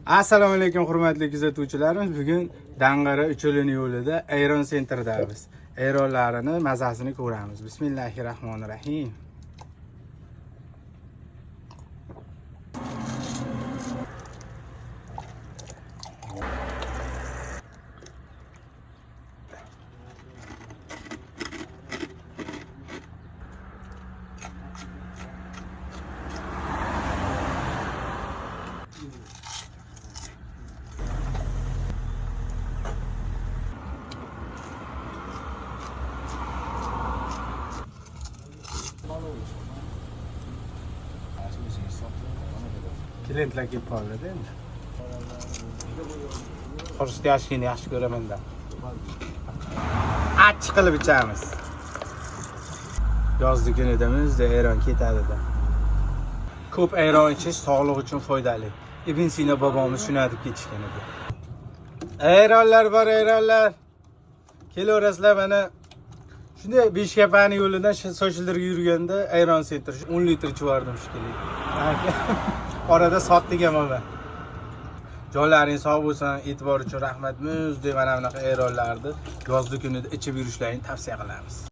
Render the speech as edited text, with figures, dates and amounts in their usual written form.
Assalomu alaykum hurmatli kuzatuvchilarimiz. Bugun Dang'ara Ucholini yo'lida Ayron Centerdamiz. Ayronlarini mazasini ko'ramiz. Bismillahirrohmanirrohim. Klientlar kelib qoldi endi. Xurshid yoshligini yaxshi ko'raman-da. Achchiq qilib ichamiz. Yozda kunidamizda ayron ketadi-da. Ko'p ayron ichish sog'liq uchun foydali. Ibn Sino bobomiz shuni aytib ketishgan edi. Ayronlar bor, ayronlar. Kelaverasizlar mana shunday Beshkapani yo'lidan Sochildirga yurganda Ayron Center 10 litr ichivardim shekilli. Orada sotdik ham men. Jonlaring sog' bo'lsin, e'tibor uchun rahmat. Muzdek mana bunaqa ayronlarni yozda kunida ichib yurishlarini tavsiya qilamiz.